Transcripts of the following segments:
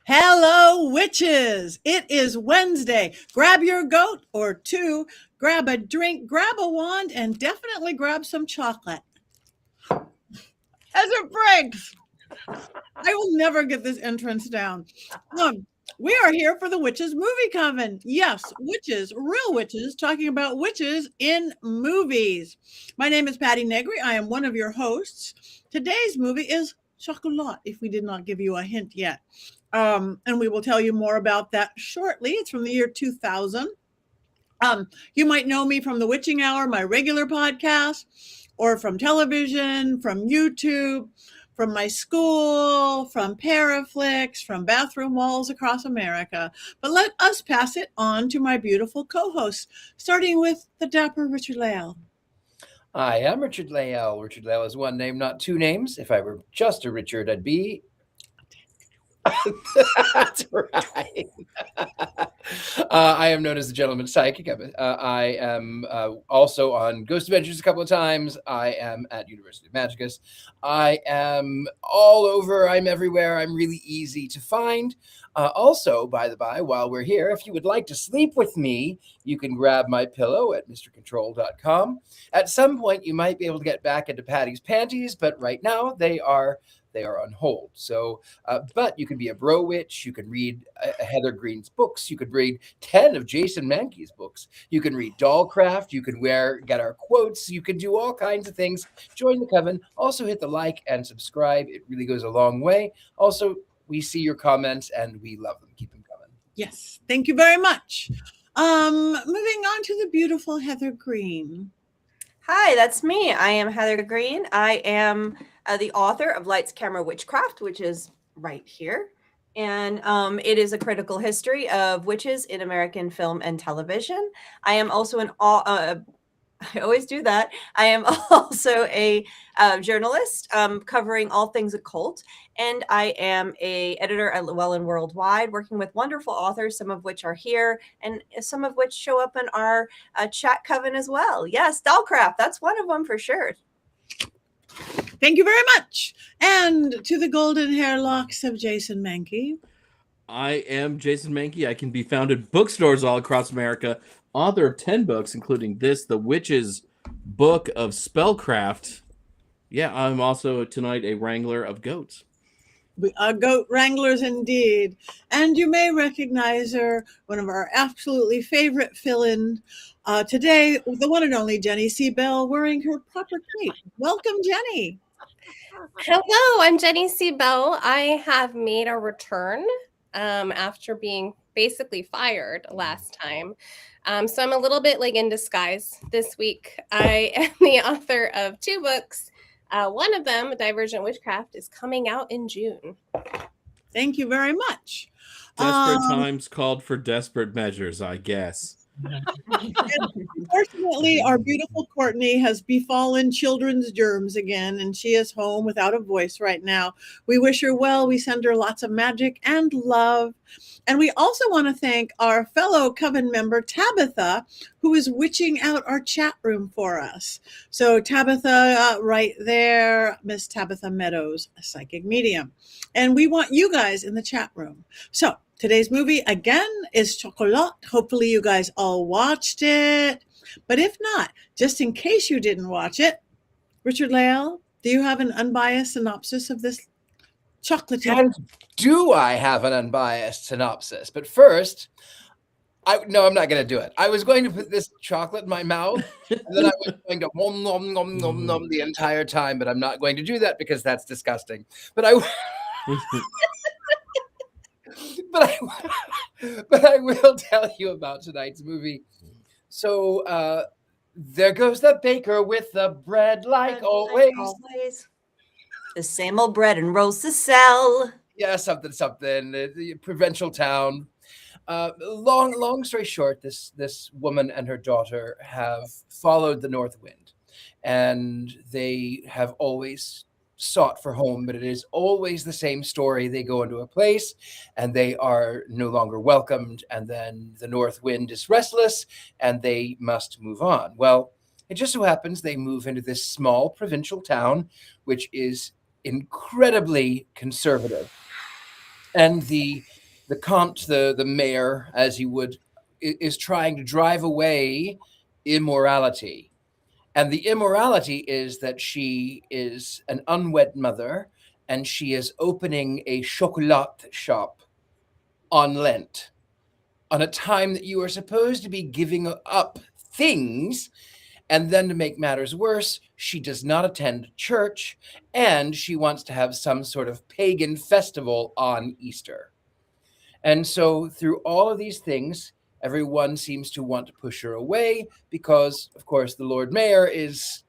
Hello, witches! It is Wednesday. Grab your goat or two, grab a drink, grab a wand, and definitely grab some chocolate. As it breaks, I will never get this entrance down. We are here for the Witches Movie Coven. Yes, witches, real witches, talking about witches in movies. My name is Patti Negri. I am one of your hosts. Today's movie is Chocolat, if we did not give you a hint yet. And we will tell you more about that shortly. It's from the year 2000. You might know me from The Witching Hour, my regular podcast, or from television, from YouTube, from my school, from Paraflix, from bathroom walls across America. But let us pass it on to my beautiful co-hosts, starting with the dapper Richard-Lael. I am Richard-Lael. Richard-Lael is one name, not two names. If I were just a Richard, I'd be... That's right. I am known as the Gentleman Psychic. I am also on Ghost Adventures a couple of times. I am at University of Magicus. I am all over. I'm everywhere. I'm really easy to find. Also, by the by, while we're here, if you would like to sleep with me, you can grab my pillow at mrcontrol.com. At some point, you might be able to get back into Patty's panties, but right now they are on hold. So, but you can be a bro witch. You can read Heather Greene's books. You could read 10 of Jason Mankey's books. You can read Dollcraft. You can get our quotes. You can do all kinds of things. Join the coven. Also hit the like and subscribe. It really goes a long way. Also, we see your comments and we love them. Keep them coming. Yes, thank you very much. Moving on to the beautiful Heather Greene. Hi, that's me. I am Heather Greene. I am the author of Lights, Camera, Witchcraft, which is right here. And it is a critical history of witches in American film and television. I am also I always do that. I am also a journalist covering all things occult, and I am a editor at Llewellyn Worldwide, working with wonderful authors, some of which are here, and some of which show up in our chat coven as well. Yes, Dollcraft, that's one of them for sure. Thank you very much. And to the golden hair locks of Jason Mankey. I am Jason Mankey. I can be found at bookstores all across America. Author of 10 books, including this, The Witch's Book of Spellcraft. Yeah, I'm also tonight a wrangler of goats. We are goat wranglers indeed. And you may recognize her, one of our absolutely favorite fill-in today, the one and only Jenny C. Bell, wearing her proper cape. Welcome, Jenny. Hello, I'm Jenny C. Bell. I have made a return after being basically fired last time. So I'm a little bit like in disguise this week. I am the author of 2 books. One of them, Divergent Witchcraft, is coming out in June. Thank you very much. Desperate times called for desperate measures, I guess. Unfortunately, our beautiful Courtney has befallen children's germs again, and she is home without a voice right now. We wish her well. We send her lots of magic and love. And we also want to thank our fellow coven member, Tabitha, who is witching out our chat room for us. So Tabitha, right there, Miss Tabitha Meadows, a psychic medium. And we want you guys in the chat room. So today's movie, again, is Chocolat. Hopefully you guys all watched it. But if not, just in case you didn't watch it, Richard-Lael, do you have an unbiased synopsis of this chocolate? And do I have an unbiased synopsis? But first, no, I'm not going to do it. I was going to put this chocolate in my mouth, and then I was going to nom, nom, nom, nom, nom the entire time, but I'm not going to do that because that's disgusting. But I will tell you about tonight's movie. So there goes the baker with the bread like always. The same old bread and rolls to sell. Yeah, something. The provincial town. Long story short, this woman and her daughter have followed the north wind, and they have always sought for home, but it is always the same story. They go into a place and they are no longer welcomed, and then the north wind is restless and they must move on. Well, it just so happens they move into this small provincial town, which is incredibly conservative. and the comte, the mayor, as he would, is trying to drive away immorality. And the immorality is that she is an unwed mother and she is opening a chocolat shop on Lent, on a time that you are supposed to be giving up things. And then to make matters worse, she does not attend church and she wants to have some sort of pagan festival on Easter. And so through all of these things, everyone seems to want to push her away because, of course, the Lord Mayor is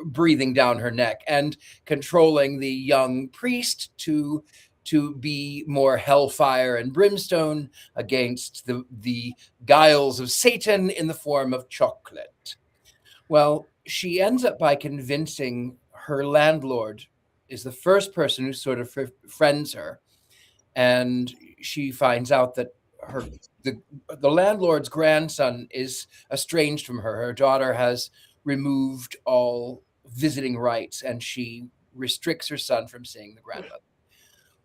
breathing down her neck and controlling the young priest to be more hellfire and brimstone against the guiles of Satan in the form of chocolate. Well, she ends up by convincing her landlord, is the first person who sort of friends her, and she finds out that the landlord's grandson is estranged from her. Her daughter has removed all visiting rights, and she restricts her son from seeing the grandmother.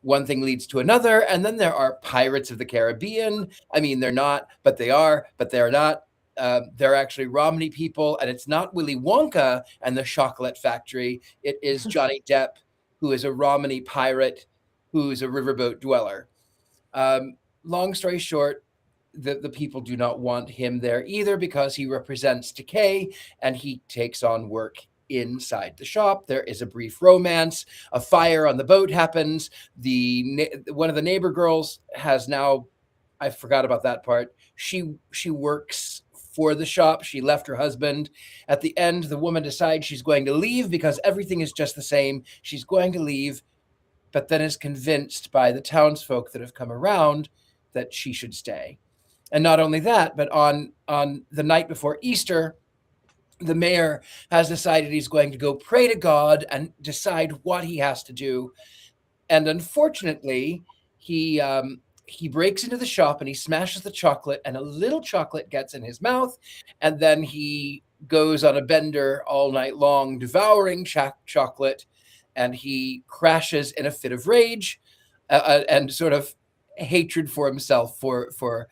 One thing leads to another, and then there are Pirates of the Caribbean. I mean, they're not, but they are, but they're not. They're actually Romney people, and it's not Willy Wonka and the Chocolate Factory. It is Johnny Depp, who is a Romney pirate, who's a riverboat dweller. Long story short, the people do not want him there either because he represents decay and he takes on work inside the shop. There is a brief romance. A fire on the boat happens. One of the neighbor girls has now, I forgot about that part. She works for the shop. She left her husband. At the end, the woman decides she's going to leave because everything is just the same. She's going to leave, but then is convinced by the townsfolk that have come around that she should stay. And not only that, but on the night before Easter, the mayor has decided he's going to go pray to God and decide what he has to do. And unfortunately, he breaks into the shop and he smashes the chocolate, and a little chocolate gets in his mouth. And then he goes on a bender all night long, devouring chocolate, and he crashes in a fit of rage and sort of hatred for himself for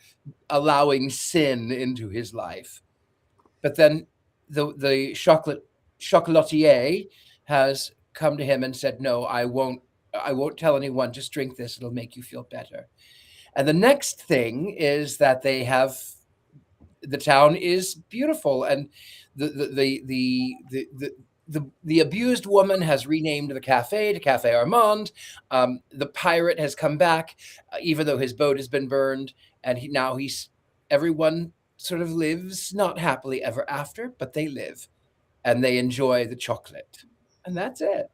allowing sin into his life. But then the chocolatier has come to him and said, no, I won't tell anyone, just drink this, it'll make you feel better. And the next thing is that the town is beautiful, and the abused woman has renamed the cafe to Cafe Armand. The pirate has come back, even though his boat has been burned, and everyone sort of lives not happily ever after, but they live and they enjoy the chocolate, and that's it.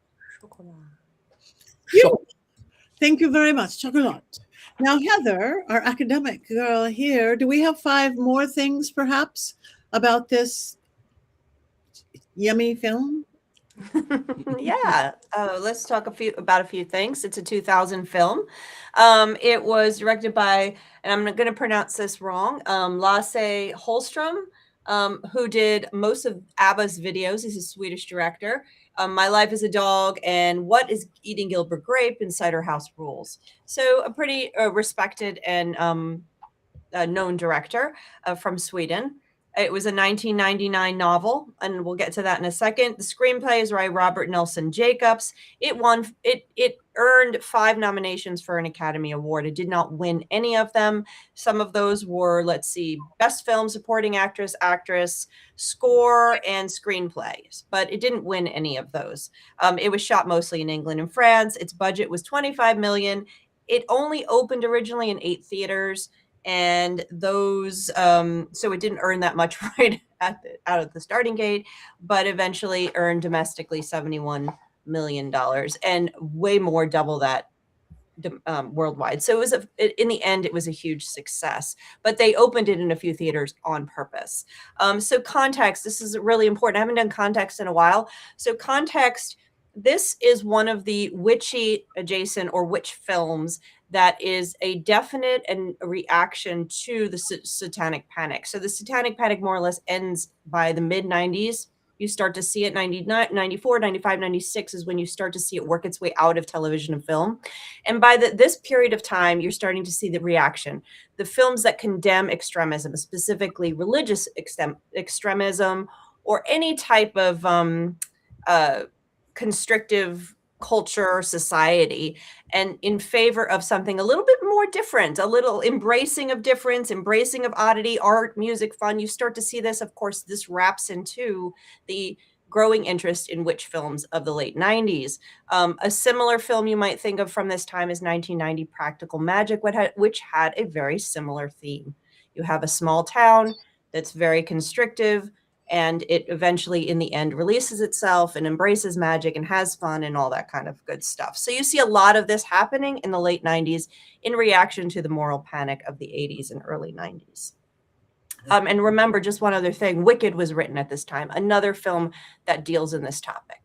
Thank you very much, Chocolat. Now, Heather, our academic girl here, do we have 5 more things perhaps about this yummy film? Yeah, let's talk about a few things. It's a 2000 film. It was directed by, and I'm going to pronounce this wrong, Lasse Hallström, who did most of ABBA's videos. He's a Swedish director. My Life as a Dog and What is Eating Gilbert Grape and Cider House Rules. So a pretty respected and known director from Sweden. It was a 1999 novel, and we'll get to that in a second. The screenplay is by Robert Nelson Jacobs. It earned 5 nominations for an Academy Award. It did not win any of them. Some of those were, let's see, Best Film, Supporting Actress, Score, and Screenplay. But it didn't win any of those. It was shot mostly in England and France. Its budget was $25 million. It only opened originally in 8 theaters. And those, so it didn't earn that much right out of the starting gate, but eventually earned domestically $71 million and way more, double that worldwide. So it was in the end, it was a huge success, but they opened it in a few theaters on purpose. So context, this is really important. I haven't done context in a while. So context, this is one of the witchy adjacent or witch films that is a definite and a reaction to the satanic panic. So the satanic panic more or less ends by the mid 90s. You start to see it 99, 94, 95, 96 is when you start to see it work its way out of television and film. And by this period of time, you're starting to see the reaction. The films that condemn extremism, specifically religious extremism, or any type of constrictive culture or society, and in favor of something a little bit more different, a little embracing of difference, embracing of oddity, art, music, fun. You start to see this. Of course, this wraps into the growing interest in witch films of the late 90s. A similar film you might think of from this time is 1990 Practical Magic, which had a very similar theme. You have a small town that's very constrictive, and it eventually in the end releases itself and embraces magic and has fun and all that kind of good stuff. So you see a lot of this happening in the late 90s in reaction to the moral panic of the 80s and early 90s. And remember, just one other thing, Wicked was written at this time, another film that deals in this topic.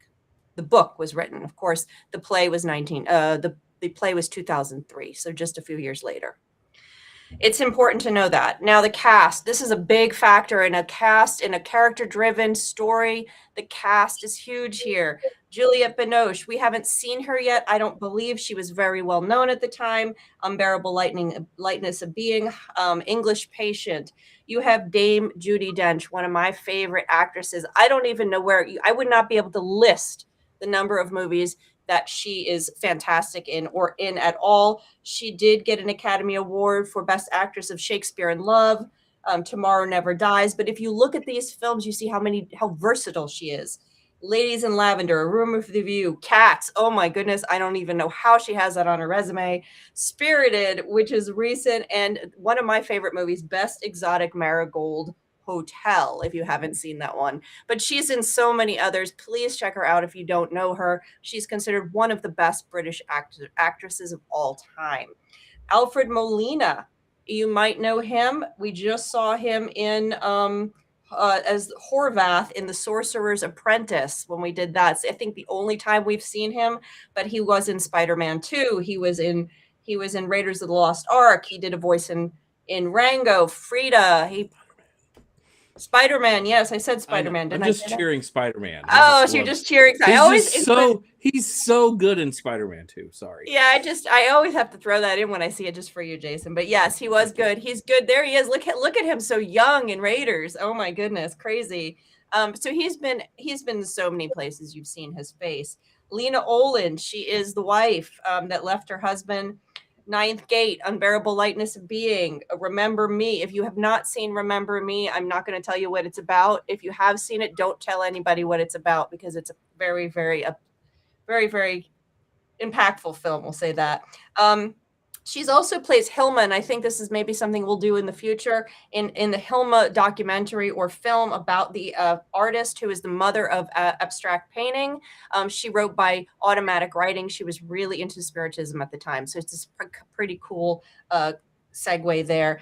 The book was written, of course, the play was the play was 2003, so just a few years later. It's important to know that. Now, the cast, this is a big factor in a cast, in a character-driven story. The cast is huge here. Juliette Binoche, we haven't seen her yet. I don't believe she was very well known at the time. Unbearable Lightness of Being, English Patient. You have Dame Judi Dench, one of my favorite actresses. I don't even know I would not be able to list the number of movies that she is fantastic in or in at all. She did get an Academy Award for Best Actress of Shakespeare in Love, Tomorrow Never Dies. But if you look at these films, you see how versatile she is. Ladies in Lavender, A Room with the View, Cats. Oh my goodness, I don't even know how she has that on her resume. Spirited, which is recent, and one of my favorite movies, Best Exotic Marigold Hotel, if you haven't seen that one. But she's in so many others. Please check her out if you don't know her. She's considered one of the best British actresses of all time. Alfred Molina, you might know him. We just saw him in as Horvath in The Sorcerer's Apprentice when we did that. So I think the only time we've seen him, but he was in Spider-Man 2. He was in Raiders of the Lost Ark. He did a voice in Rango, Frida. Spider-Man, yes, I said Spider-Man. I'm just cheering Spider-Man. Oh, so you're just cheering. He's so good in Spider-Man 2. Sorry. Yeah, I always have to throw that in when I see it just for you, Jason. But yes, he was good. He's good. There he is. Look at him, so young in Raiders. Oh my goodness, crazy. So he's been in so many places. You've seen his face. Lena Olin, she is the wife that left her husband. Ninth Gate, Unbearable Lightness of Being, Remember Me. If you have not seen Remember Me, I'm not going to tell you what it's about. If you have seen it, don't tell anybody what it's about because it's a very, very, very, very impactful film. We'll say that. She's also plays Hilma, and I think this is maybe something we'll do in the future in the Hilma documentary or film about the artist who is the mother of abstract painting. She wrote by automatic writing. She was really into Spiritism at the time, so it's a pretty cool segue there.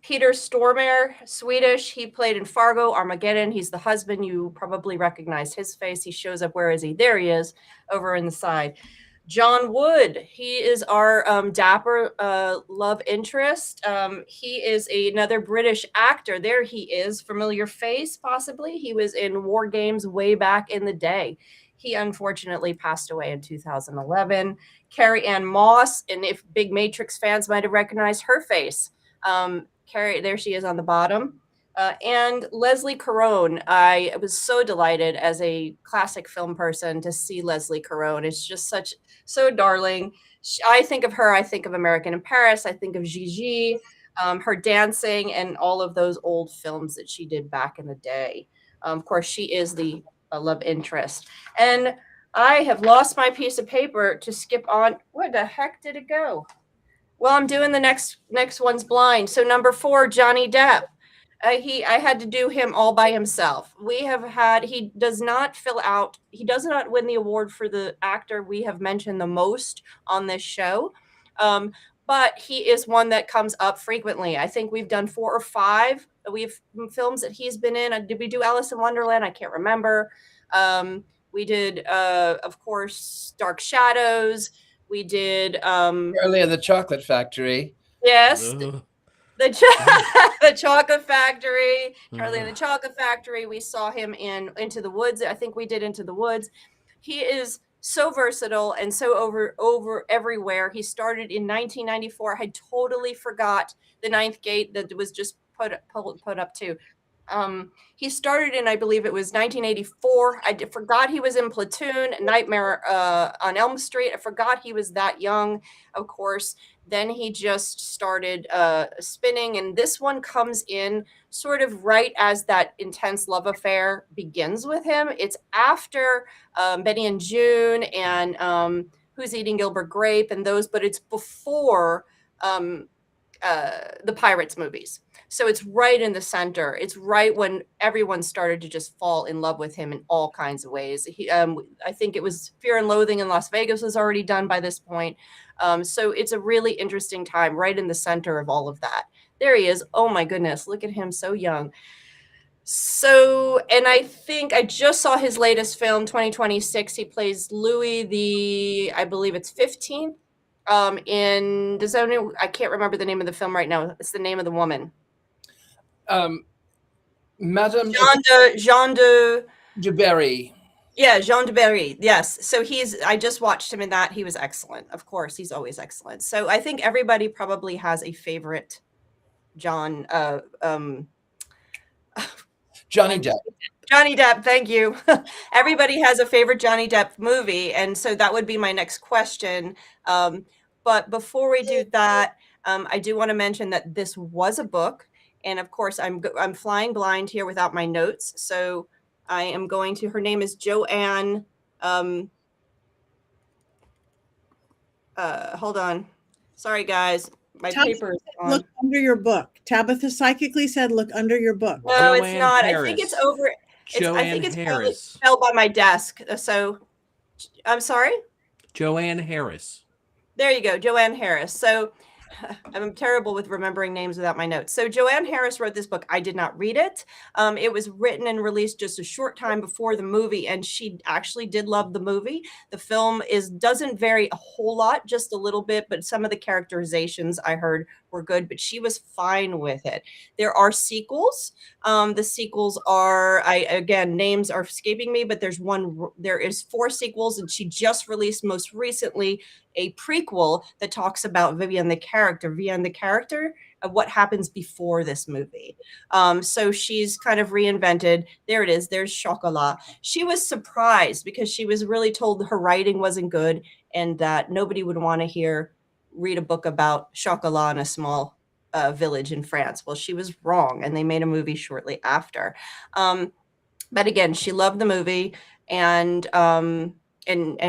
Peter Stormare, Swedish. He played in Fargo, Armageddon. He's the husband. You probably recognize his face. He shows up. Where is he? There he is, over in the side. John Wood, he is our dapper love interest. He is another British actor. There he is, familiar face possibly. He was in War Games way back in the day. He unfortunately passed away in 2011. Carrie-Ann Moss, and if big Matrix fans might have recognized her face. Carrie, there she is on the bottom. And Leslie Caron, I was so delighted as a classic film person to see Leslie Caron. It's just so darling. I think of her, I think of American in Paris, I think of Gigi, her dancing, and all of those old films that she did back in the day. Of course, she is the love interest. And I have lost my piece of paper to skip on. Where the heck did it go? Well, I'm doing the next one's blind. So number 4, Johnny Depp. I had to do him all by himself. He does not win the award for the actor we have mentioned the most on this show. But he is one that comes up frequently. I think we've done 4 or 5. We have films that he's been in. Did we do Alice in Wonderland? I can't remember. We did, of course, Dark Shadows. We did earlier the Chocolate Factory. Yes. The Chocolate Factory, Charlie and the Chocolate Factory. We saw him in Into the Woods. I think we did Into the Woods. He is so versatile and so over everywhere. He started in 1994. I had totally forgot the Ninth Gate that was just put up too. He started in, I believe it was 1984. I forgot he was in Platoon, Nightmare on Elm Street. I forgot he was that young, of course. Then he just started spinning, and this one comes in sort of right as that intense love affair begins with him. It's after Benny and June and Who's Eating Gilbert Grape and those, but it's before the Pirates movies. So it's right in the center. It's right when everyone started to just fall in love with him in all kinds of ways. I think it was Fear and Loathing in Las Vegas was already done by this point. So it's a really interesting time right in the center of all of that. There he is. Oh my goodness. Look at him. So young. So, and I think I just saw his latest film, 2026. He plays Louis I believe it's 15th. I can't remember the name of the film right now. It's the name of the woman. Madame Jean de Berry. Yeah, Jean de Berry. Yes. So I just watched him in that. He was excellent. Of course, he's always excellent. So I think everybody probably has a favorite Johnny Depp. Johnny Depp, thank you. Everybody has a favorite Johnny Depp movie, and so that would be my next question. But before we do that, I do want to mention that this was a book, and of course, I'm flying blind here without my notes. So I am going to. Her name is Joanne. Hold on. Sorry, guys. My paper is on. Look under your book. Tabitha psychically said, "Look under your book." No, Joanne it's not. Harris. I think it's over. I think it's probably Harris. spelled by my desk. So, I'm sorry. Joanne Harris. There you go, Joanne Harris. So I'm terrible with remembering names without my notes. So Joanne Harris wrote this book. I did not read it. It was written and released just a short time before the movie, and she actually did love the movie. The film doesn't vary a whole lot, just a little bit, but some of the characterizations I heard were good, but she was fine with it. There are sequels. The sequels are, names are escaping me, but there is 4 sequels, and she just released most recently a prequel that talks about Vivian the character of what happens before this movie. So she's kind of reinvented. There it is. There's Chocolat. She was surprised because she was really told her writing wasn't good and that nobody would want to read a book about Chocolat in a small village in France. Well, she was wrong, and they made a movie shortly after. But again, she loved the movie and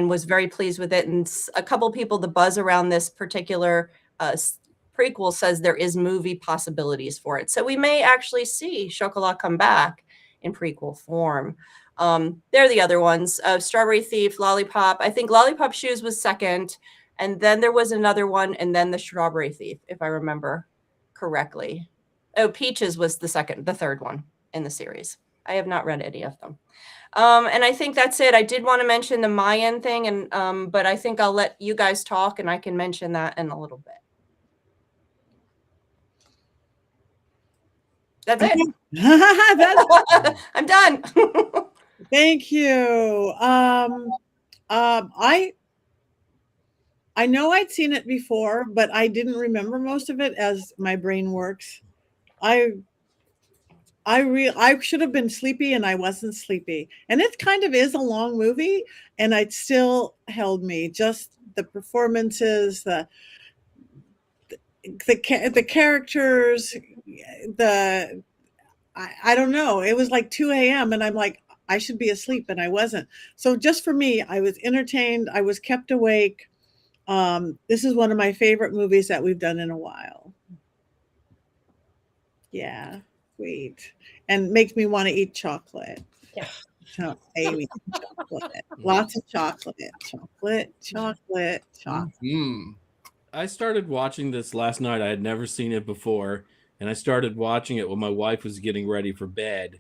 was very pleased with it. And a couple people, the buzz around this particular prequel says there is movie possibilities for it. So we may actually see Chocolat come back in prequel form. They're the other ones. Strawberry Thief, Lollipop. I think Lollipop Shoes was second. And then there was another one, and then the Strawberry Thief, if I remember correctly. Oh, Peaches was the third one in the series. I have not read any of them. And I think that's it. I did want to mention the Mayan thing, and but I think I'll let you guys talk, and I can mention that in a little bit. That's it. I'm done. Thank you. I know I'd seen it before, but I didn't remember most of it as my brain works. I should have been sleepy, and I wasn't sleepy. And it kind of is a long movie, and it still held me. Just the performances, the characters, I don't know. It was like 2 a.m. and I'm like, I should be asleep, and I wasn't. So just for me, I was entertained. I was kept awake. This is one of my favorite movies that we've done in a while. Yeah, sweet. And makes me want to eat chocolate. Yeah. Chocolate. Lots of chocolate. Chocolate. Mm. I started watching this last night. I had never seen it before. And I started watching it when my wife was getting ready for bed.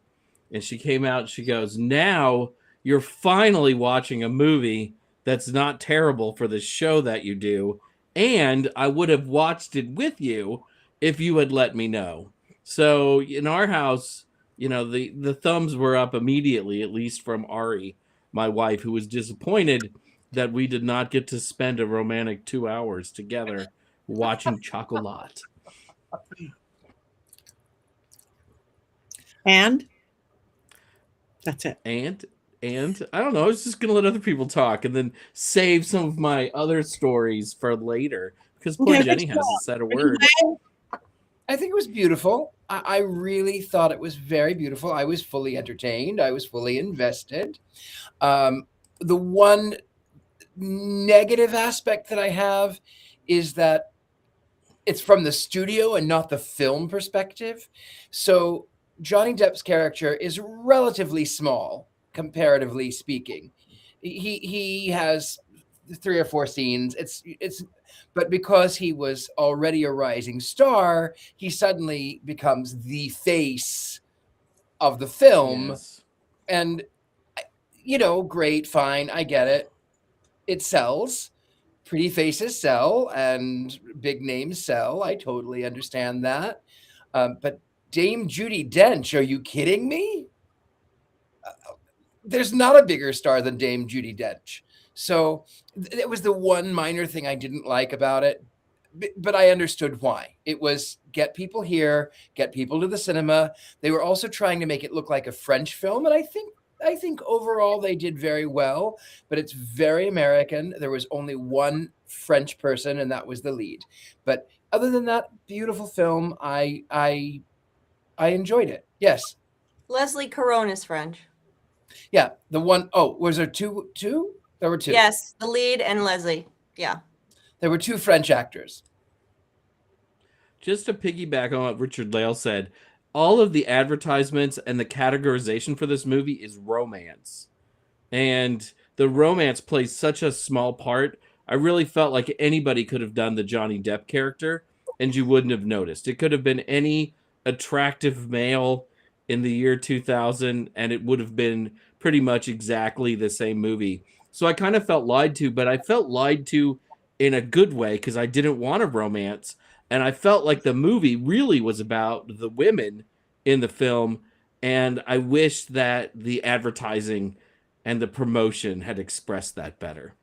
And she came out, she goes, "Now you're finally watching a movie that's not terrible for the show that you do. And I would have watched it with you if you had let me know. So in our house, the thumbs were up immediately, at least from Ari, my wife, who was disappointed that we did not get to spend a romantic 2 hours together watching Chocolat. And that's it. And I don't know, I was just gonna let other people talk and then save some of my other stories for later because poor Okay, Jenny let's hasn't said a word. I think it was beautiful. I really thought it was very beautiful. I was fully entertained. I was fully invested. The one negative aspect that I have is that it's from the studio and not the film perspective. So Johnny Depp's character is relatively small, comparatively speaking. He has 3 or 4 scenes. But because he was already a rising star, he suddenly becomes the face of the film. Yes. And great, fine, I get it. It sells. Pretty faces sell and big names sell. I totally understand that. But Dame Judi Dench, are you kidding me? There's not a bigger star than Dame Judi Dench. So it was the one minor thing I didn't like about it. But I understood why. It was get people here, get people to the cinema. They were also trying to make it look like a French film. And I think overall they did very well, but it's very American. There was only one French person, and that was the lead. But other than that, beautiful film. I enjoyed it. Yes. Leslie Caron is French. Yeah. The one, was there two? There were 2. Yes, the lead and Leslie. Yeah. There were 2 French actors. Just to piggyback on what Richard-Lael said, all of the advertisements and the categorization for this movie is romance. And the romance plays such a small part. I really felt like anybody could have done the Johnny Depp character and you wouldn't have noticed. It could have been any attractive male in the year 2000 and it would have been pretty much exactly the same movie. So I kind of felt lied to, but I felt lied to in a good way because I didn't want a romance. And I felt like the movie really was about the women in the film. And I wish that the advertising and the promotion had expressed that better.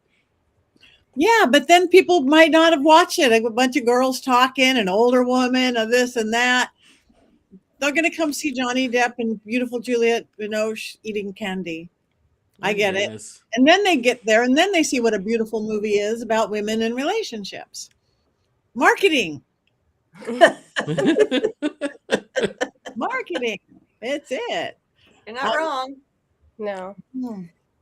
Yeah, but then people might not have watched it. A bunch of girls talking, an older woman, of this and that. They're going to come see Johnny Depp and beautiful Juliette Binoche eating candy. I get it. And then they get there and then they see what a beautiful movie is about women and relationships. Marketing. Marketing. It's it. You're not wrong. No.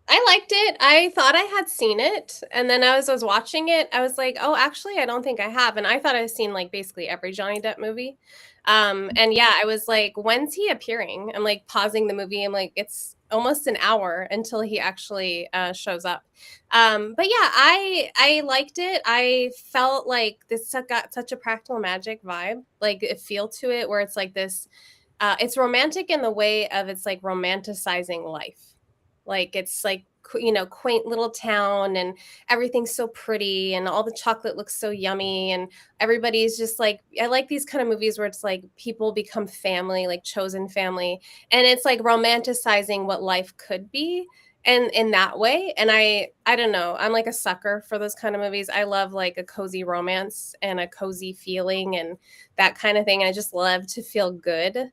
I liked it. I thought I had seen it. And then as I was watching it, I was like, oh, actually, I don't think I have. And I thought I'd seen like basically every Johnny Depp movie. And yeah, I was like, when's he appearing? I'm like pausing the movie. I'm like, it's almost an hour until he actually shows up. But yeah, I liked it. I felt like this got such a Practical Magic vibe, like a feel to it where it's like this, it's romantic in the way of it's like romanticizing life. Like it's like, quaint little town and everything's so pretty and all the chocolate looks so yummy and everybody's just like, I like these kind of movies where it's like people become family, like chosen family, and it's like romanticizing what life could be and in that way. And I don't know, I'm like a sucker for those kind of movies. I love like a cozy romance and a cozy feeling and that kind of thing. I just love to feel good.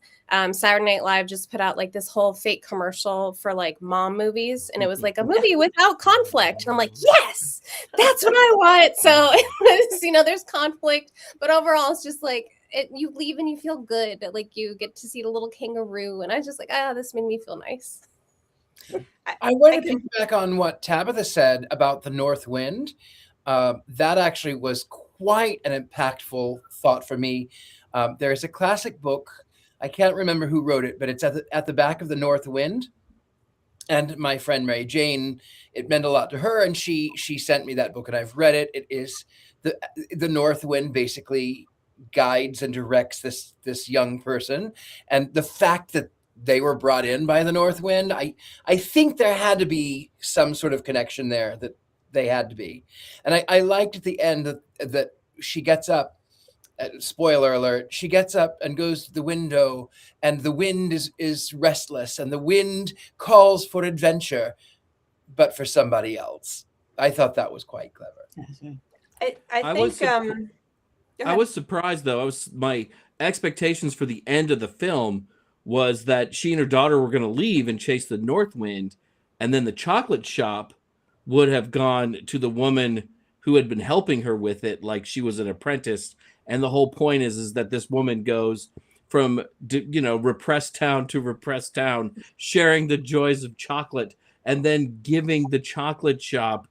Saturday Night Live just put out like this whole fake commercial for like mom movies, and it was like a movie without conflict. And I'm like, yes, that's what I want. So it was, there's conflict, but overall it's just like you leave and you feel good. Like you get to see the little kangaroo, and I just like, this made me feel nice. I want to piggyback on what Tabitha said about the North Wind. That actually was quite an impactful thought for me. There's a classic book. I can't remember who wrote it, but it's at the back of the North Wind. And my friend Mary Jane, it meant a lot to her, and she sent me that book, and I've read it. It is the North Wind basically guides and directs this young person, and the fact that they were brought in by the North Wind, I think there had to be some sort of connection there that they had to be. And I liked at the end that she gets up spoiler alert, she gets up and goes to the window, and the wind is restless, and the wind calls for adventure, but for somebody else. I thought that was quite clever. I was think surpri- go I ahead. was surprised though. My expectations for the end of the film was that she and her daughter were going to leave and chase the north wind, and then the chocolate shop would have gone to the woman who had been helping her with it, like she was an apprentice. And the whole point is that this woman goes from repressed town to repressed town, sharing the joys of chocolate, and then giving the chocolate shop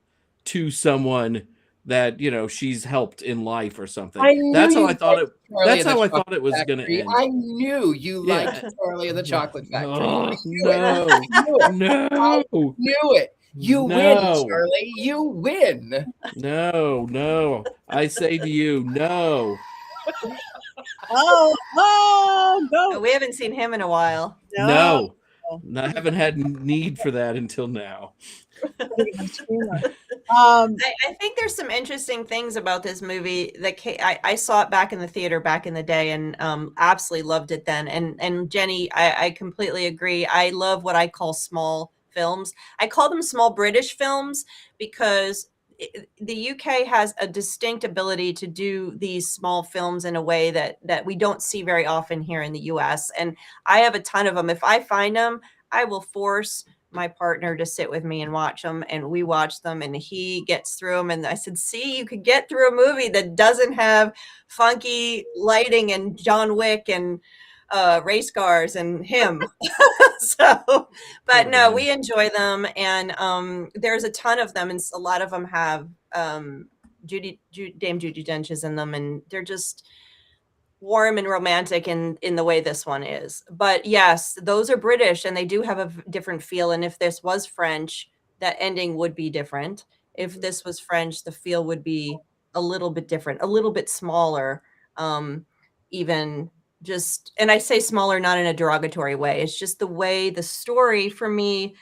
to someone that she's helped in life or something. I knew That's how you I thought it. Charlie That's and the how I Chocolate thought it was going to Factory. end. I knew you Yeah. liked Charlie and the Chocolate Factory. Oh, I knew it. no, I knew it. no, I knew it. You win, No. Charlie. You win. no. I say to you, no. Go. We haven't seen him in a while. No. I haven't had need for that until now. I think there's some interesting things about this movie that I saw it back in the theater back in the day, and absolutely loved it then. And Jenny, I completely agree. I love what I call small films. I call them small British films because the UK has a distinct ability to do these small films in a way that we don't see very often here in the US. And I have a ton of them. If I find them, I will force my partner to sit with me and watch them, and we watch them, and he gets through them. And I said, see, you could get through a movie that doesn't have funky lighting and John Wick and race cars and him. But no, we enjoy them, and there's a ton of them, and a lot of them have Dame Judi Dench is in them, and they're just warm and romantic in the way this one is. But yes, those are British, and they do have a different feel. And if this was French, that ending would be different. If this was French, the feel would be a little bit different, a little bit smaller, even just, and I say smaller not in a derogatory way. It's just the way the story for me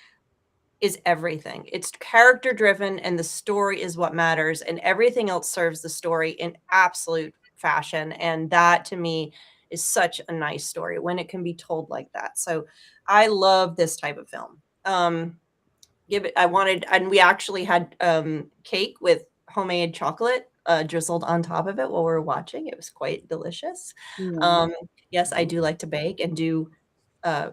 is everything. It's character driven, and the story is what matters, and everything else serves the story in absolute fashion. And that to me is such a nice story when it can be told like that. So I love this type of film. And we actually had cake with homemade chocolate drizzled on top of it while we were watching. It was quite delicious. Yes, I do like to bake and do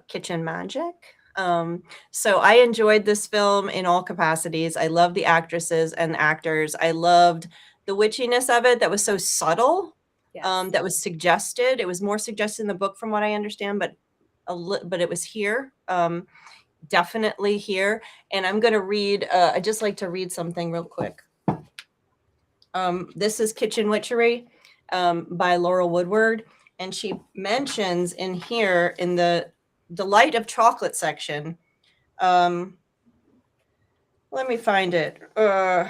kitchen magic. So I enjoyed this film in all capacities. I love the actresses and actors. I loved the witchiness of it that was so subtle. Yes. That was suggested. It was more suggested in the book from what I understand, but it was here. Definitely here. And I'm going to read, I just like to read something real quick. This is Kitchen Witchery by Laurel Woodward. And she mentions in here in the Delight of Chocolate section. Let me find it. To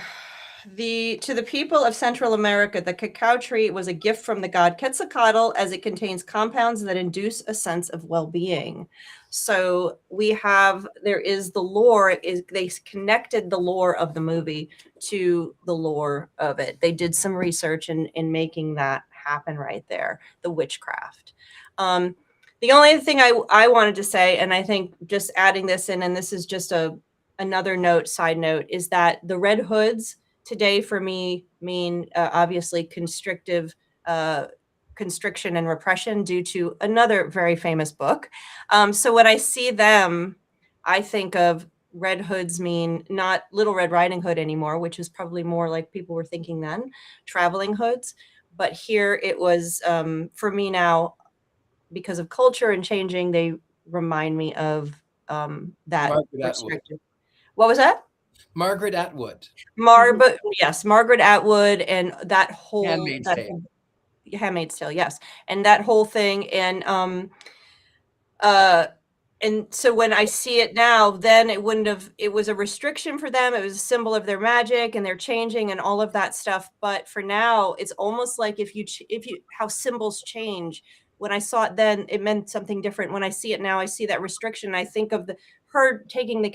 the people of Central America, the cacao tree was a gift from the god Quetzalcoatl, as it contains compounds that induce a sense of well-being. So there is the lore. They connected the lore of the movie to the lore of it. They did some research in making that happen right there, the witchcraft. The only thing I wanted to say, and I think just adding this in, and this is just another side note, is that the Red Hoods today for me mean obviously constriction and repression due to another very famous book. So when I see them, I think of Red Hoods mean not Little Red Riding Hood anymore, which is probably more like people were thinking then, traveling hoods. But here it was, for me now, because of culture and changing, they remind me of that restricted. What was that? Margaret Atwood. Yes, Margaret Atwood, and that whole Handmaid's Tale, yes, and that whole thing, and so when I see it now, then it was a restriction for them. It was a symbol of their magic, and they're changing and all of that stuff. But for now, it's almost like how symbols change. When I saw it then, it meant something different. When I see it now, I see that restriction. I think of her taking the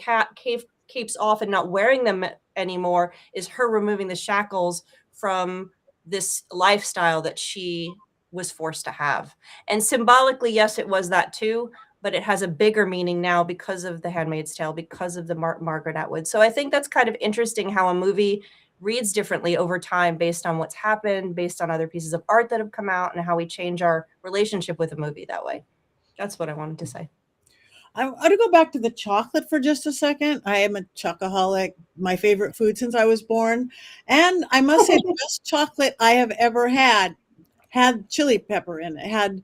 capes off and not wearing them anymore is her removing the shackles from this lifestyle that she was forced to have. And symbolically, yes, it was that too, but it has a bigger meaning now because of The Handmaid's Tale, because of the Margaret Atwood. So I think that's kind of interesting how a movie reads differently over time based on what's happened, based on other pieces of art that have come out, and how we change our relationship with a movie that way. That's what I wanted to say. I want to go back to the chocolate for just a second. I am a chocoholic, my favorite food since I was born. And I must say the best chocolate I have ever had chili pepper in it.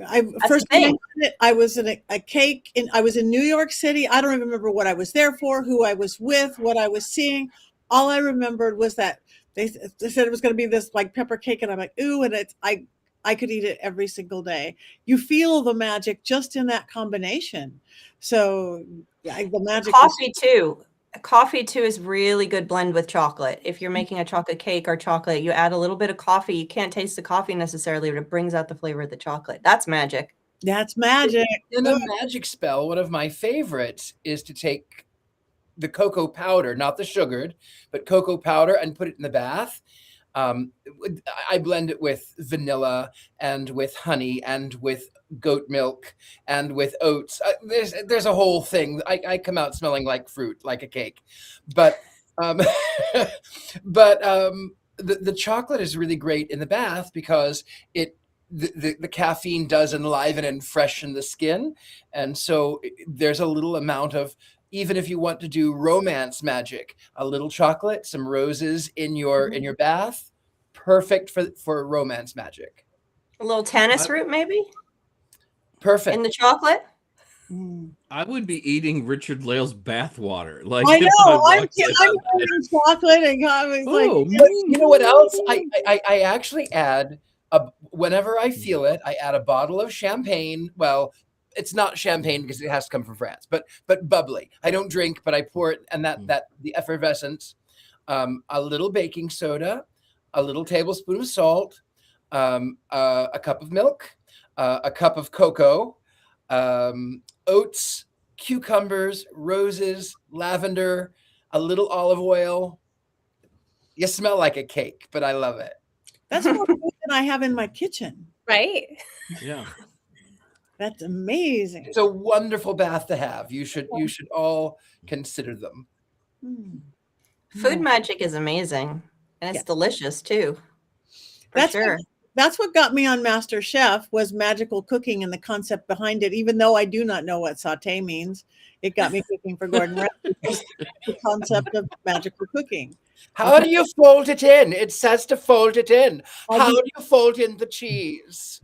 I first time I had it, I was in a cake I was in New York City. I don't even remember what I was there for, who I was with, what I was seeing. All I remembered was that they said it was going to be this like pepper cake, and I'm like, ooh, and I could eat it every single day. You feel the magic just in that combination. So yeah, the magic. Coffee too is really good blend with chocolate. If you're making a chocolate cake or chocolate, you add a little bit of coffee. You can't taste the coffee necessarily, but it brings out the flavor of the chocolate. That's magic. That's magic. In a magic spell, one of my favorites is to take the cocoa powder, not the sugared, but cocoa powder, and put it in the bath. I blend it with vanilla and with honey and with goat milk and with oats. There's a whole thing. I come out smelling like fruit, like a cake. But the chocolate is really great in the bath because the caffeine does enliven and freshen the skin. And so there's a little amount of, even if you want to do romance magic, a little chocolate, some roses in your bath, perfect for romance magic. A little tannis root, maybe? Perfect. In the chocolate? I would be eating Richard-Lael's bath water. Like, I know. I'm eating eating chocolate and coffee. You know what else? I actually add, whenever I feel it, I add a bottle of champagne. Well, it's not champagne because it has to come from France, but bubbly. I don't drink, but I pour it, and that the effervescence, a little baking soda, a little tablespoon of salt, a cup of milk, a cup of cocoa, oats, cucumbers, roses, lavender, a little olive oil. You smell like a cake, but I love it. That's more food than I have in my kitchen. Right? Yeah. That's amazing. It's a wonderful bath to have. You should all consider them. Food magic is amazing. And it's delicious too. That's what got me on Master Chef was magical cooking and the concept behind it. Even though I do not know what saute means, it got me cooking for Gordon Ramsay. The concept of magical cooking. How do you fold it in? It says to fold it in. How do you fold in the cheese?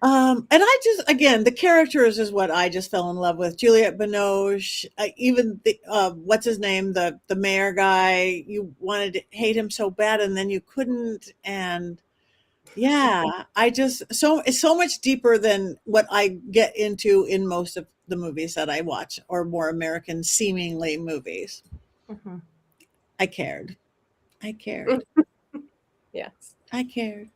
And I just, again, the characters is what I just fell in love with. Juliette Binoche, even the what's his name, the mayor guy. You wanted to hate him so bad, and then you couldn't. And yeah, it's so much deeper than what I get into in most of the movies that I watch, or more American seemingly movies. I cared. Yes. I cared.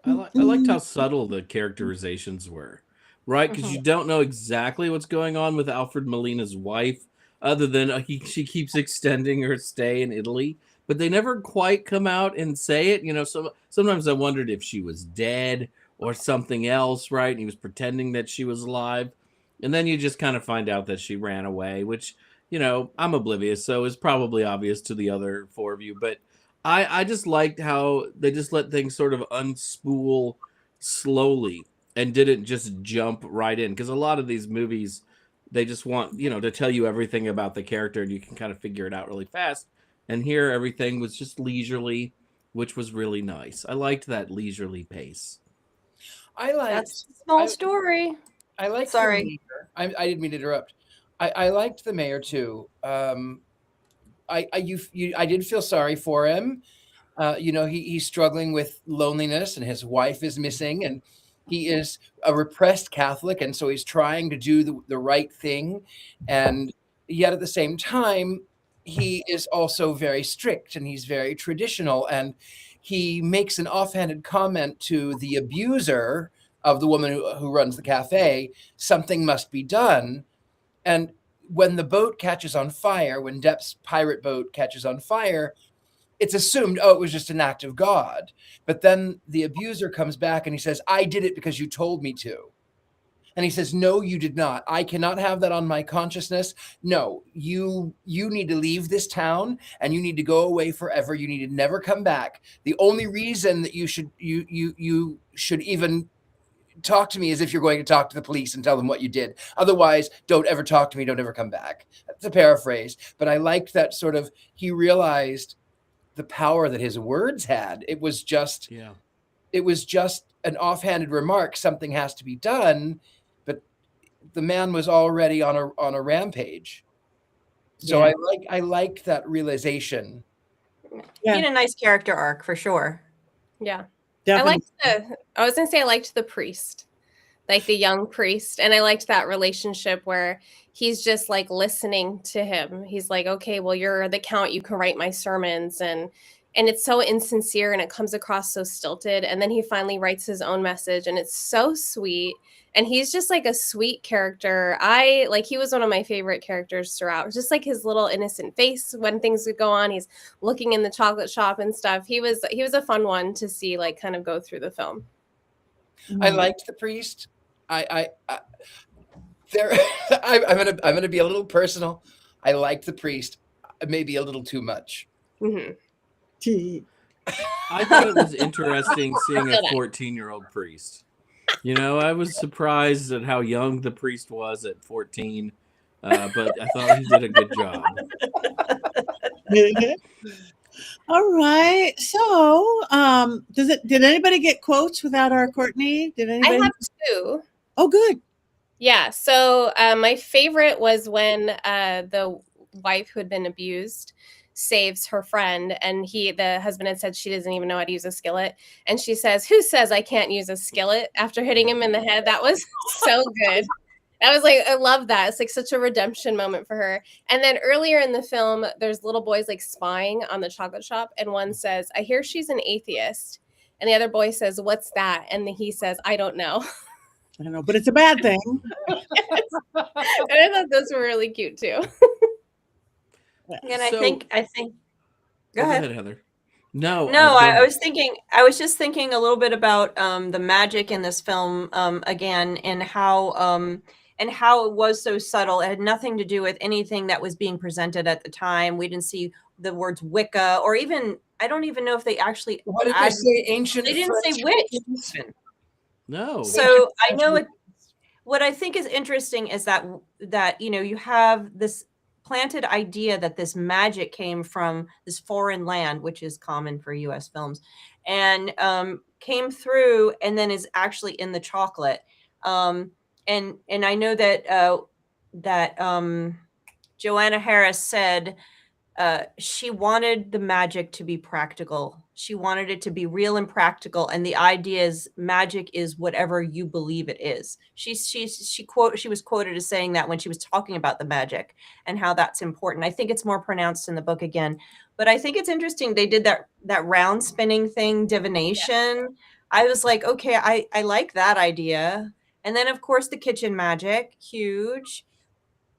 I liked how subtle the characterizations were, right? Because you don't know exactly what's going on with Alfred Molina's wife, other than she keeps extending her stay in Italy, but they never quite come out and say it. You know, sometimes I wondered if she was dead or something else, right? And he was pretending that she was alive. And then you just kind of find out that she ran away, which, you know, I'm oblivious, so it's probably obvious to the other four of you, but I just liked how they just let things sort of unspool slowly and didn't just jump right in. Because a lot of these movies, they just want, you know, to tell you everything about the character and you can kind of figure it out really fast. And here, everything was just leisurely, which was really nice. I liked that leisurely pace. That's a small story. I liked Sorry. the mayor. I didn't mean to interrupt. I liked the mayor too. I did feel sorry for him. You know, he's struggling with loneliness, and his wife is missing, and he is a repressed Catholic, and so he's trying to do the right thing, and yet at the same time, he is also very strict, and he's very traditional, and he makes an offhanded comment to the abuser of the woman who runs the cafe. Something must be done, and when the boat catches on fire, when Depp's pirate boat catches on fire, it's assumed, oh, it was just an act of God. But then the abuser comes back and he says, I did it because you told me to. And he says, no, you did not. I cannot have that on my consciousness. No, you need to leave this town and you need to go away forever. You need to never come back. The only reason that you should even talk to me is if you're going to talk to the police and tell them what you did. Otherwise, don't ever talk to me. Don't ever come back. That's a paraphrase. But I liked that sort of, he realized the power that his words had. It was just an offhanded remark. Something has to be done. But the man was already on a rampage. So Yeah. I like that realization. He had a nice character arc for sure. Yeah. Definitely. I was gonna say I liked the priest, like the young priest, and I liked that relationship where he's just like listening to him. He's like, okay, well, you're the count, you can write my sermons, and it's so insincere and it comes across so stilted. And then he finally writes his own message, and it's so sweet. And he's just like a sweet character. He was one of my favorite characters throughout. Just like his little innocent face when things would go on. He's looking in the chocolate shop and stuff. He was a fun one to see, like, kind of go through the film. I liked the priest. I'm gonna be a little personal. I liked the priest, maybe a little too much. Mm-hmm. I thought it was interesting seeing a 14-year-old priest. You know, I was surprised at how young the priest was at 14, but I thought he did a good job. All right. So, did anybody get quotes without our Courtney? Did anybody? I have two. Oh, good. Yeah. So my favorite was when the wife who had been abused saves her friend, and the husband had said she doesn't even know how to use a skillet, and she says, who says I can't use a skillet, after hitting him in the head. That was so good. That was like, I love that. It's like such a redemption moment for her. And then earlier in the film, there's little boys like spying on the chocolate shop, and one says, I hear she's an atheist, and the other boy says, what's that? And he says, I don't know. I don't know, but it's a bad thing. And I thought those were really cute too. And I think go ahead, Heather. No, I was just thinking a little bit about the magic in this film again, and how it was so subtle. It had nothing to do with anything that was being presented at the time. We didn't see the words Wicca, or even, I don't even know if they actually, What did they say? Ancient. they didn't say witch. No. So I know what I think is interesting is that you have this planted idea that this magic came from this foreign land, which is common for U.S. films, and came through and then is actually in the chocolate. And I know that Joanna Harris said she wanted the magic to be practical. She wanted it to be real and practical. And the idea is magic is whatever you believe it is. She was quoted as saying that when she was talking about the magic and how that's important. I think it's more pronounced in the book again, but I think it's interesting. They did that round spinning thing, divination. Yeah. I was like, okay, I like that idea. And then of course the kitchen magic, huge,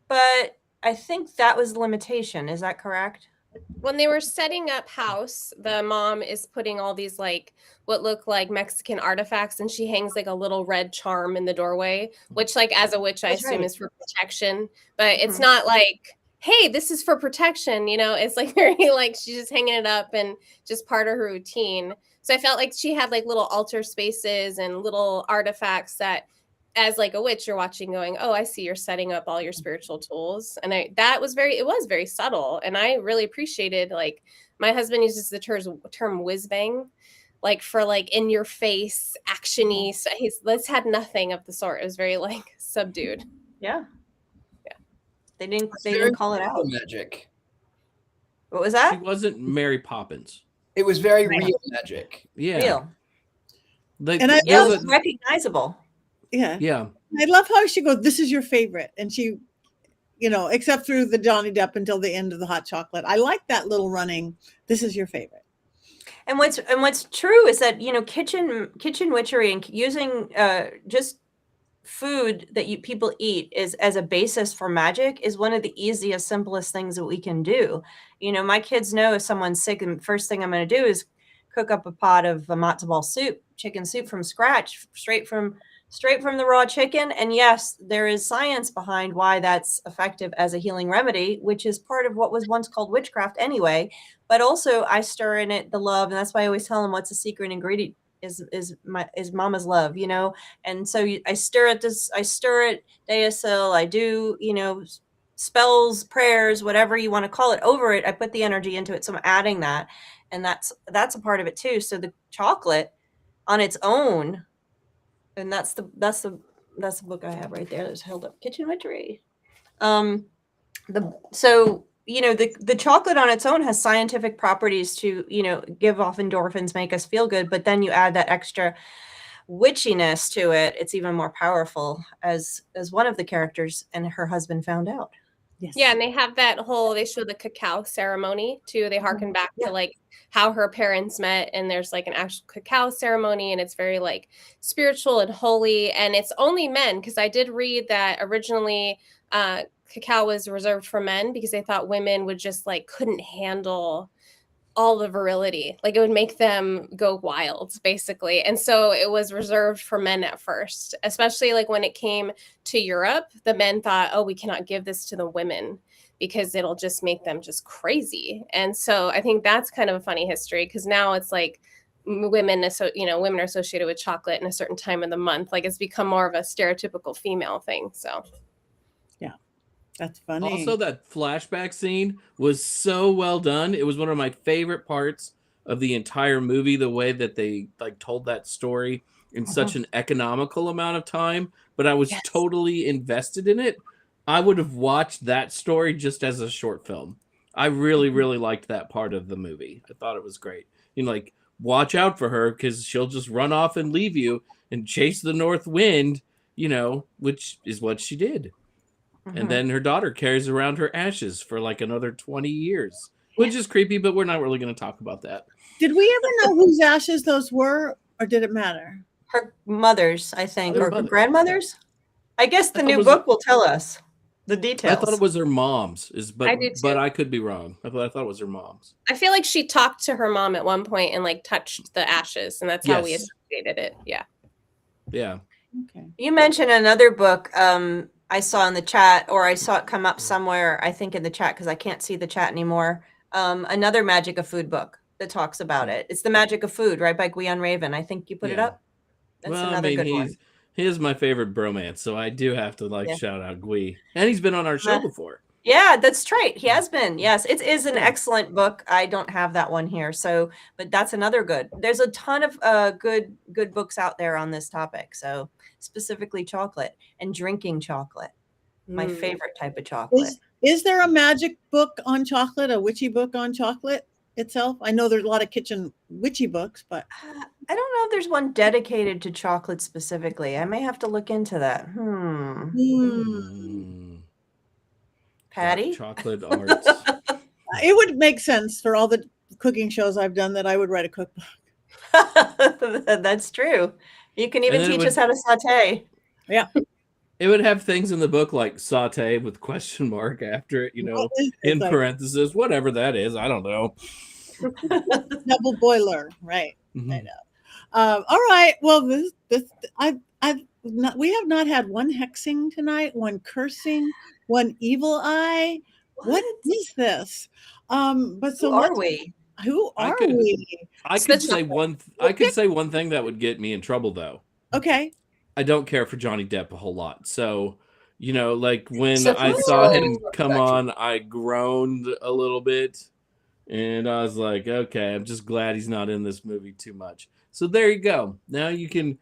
but I think that was the limitation. Is that correct? When they were setting up house, the mom is putting all these like what look like Mexican artifacts, and she hangs like a little red charm in the doorway, which like as a witch I assume is for protection, but it's not like, hey, this is for protection, it's like very like she's just hanging it up and just part of her routine. So I felt like she had like little altar spaces and little artifacts that, as like a witch, you're watching going, oh, I see you're setting up all your spiritual tools. And it was very subtle. And I really appreciated, like, my husband uses the term whiz bang, like for like in your face, actiony. So this had nothing of the sort. It was very like subdued. Yeah. They didn't call it out. Magic. What was that? She wasn't Mary Poppins. It was very real magic. Yeah. Real. Like, and it was recognizable. Yeah. Yeah. I love how she goes, this is your favorite. And she, except through the Johnny Depp until the end of the hot chocolate. I like that little running, this is your favorite. And what's true is that, kitchen witchery and using just food that people eat is as a basis for magic is one of the easiest, simplest things that we can do. You know, my kids know if someone's sick, and first thing I'm going to do is cook up a pot of matzo ball soup, chicken soup from scratch, straight from the raw chicken. And yes, there is science behind why that's effective as a healing remedy, which is part of what was once called witchcraft anyway. But also I stir in it the love, and that's why I always tell them what's the secret ingredient is mama's love, you know. And so I stir it Deosil, I do, you know, spells, prayers, whatever you want to call it, over it. I put the energy into it, so I'm adding that, and that's a part of it too. So the chocolate on its own, and that's the book I have right there that's held up, Kitchen Witchery. So you know, the chocolate on its own has scientific properties to, you know, give off endorphins, make us feel good, but then you add that extra witchiness to it, it's even more powerful, as one of the characters and her husband found out. Yes. Yeah, and they have they show the cacao ceremony too. They harken back to like how her parents met, and there's like an actual cacao ceremony, and it's very like spiritual and holy, and it's only men, because I did read that originally cacao was reserved for men because they thought women would just like couldn't handle all the virility, like it would make them go wild basically. And so it was reserved for men at first, especially like when it came to Europe. The men thought, oh, we cannot give this to the women because it'll just make them just crazy. And so I think that's kind of a funny history, because now it's like women are associated with chocolate in a certain time of the month. Like it's become more of a stereotypical female thing. So that's funny. Also, that flashback scene was so well done. It was one of my favorite parts of the entire movie, the way that they like told that story in such an economical amount of time, but I was totally invested in it. I would have watched that story just as a short film. I really, really liked that part of the movie. I thought it was great. You know, like, watch out for her because she'll just run off and leave you and chase the north wind, you know, which is what she did. And then her daughter carries around her ashes for like another 20 years, which is creepy, but we're not really going to talk about that. Did we ever know whose ashes those were, or did it matter? Her mother's, I think, or her mother. grandmother's. I guess the new book will tell us the details. I thought it was her mom's, I did too. but I could be wrong. I thought it was her mom's. I feel like she talked to her mom at one point and like touched the ashes, and that's how we associated it. Yeah. Yeah. Okay. You mentioned another book I saw in the chat, or I saw it come up somewhere, I think in the chat, because I can't see the chat anymore. Another Magic of Food book that talks about it. It's The Magic of Food, right, by Guion Raven. I think you put it up. That's another good one. He is my favorite bromance, so I do have to shout out Gui. And he's been on our show before. Yeah, that's right. He has been. Yes, it is an excellent book. I don't have that one here, but that's another good. There's a ton of good books out there on this topic. So specifically chocolate and drinking chocolate, my favorite type of chocolate. Is there a magic book on chocolate, a witchy book on chocolate itself? I know there's a lot of kitchen witchy books, but I don't know if there's one dedicated to chocolate specifically. I may have to look into that. Patty? Chocolate arts. It would make sense for all the cooking shows I've done that I would write a cookbook. That's true. You can even teach us how to saute. Yeah. It would have things in the book like saute with question mark after it, you know, in parentheses, whatever that is. I don't know. Double boiler, right? Mm-hmm. I know. All right. Well, we have not had one hexing tonight, one cursing, one evil eye. What is this? But so who are we? Who are we? I could say one. I could say one thing that would get me in trouble, though. Okay. I don't care for Johnny Depp a whole lot. So, you know, like when I saw him come on, I groaned a little bit, and I was like, okay, I'm just glad he's not in this movie too much. So there you go. Now we can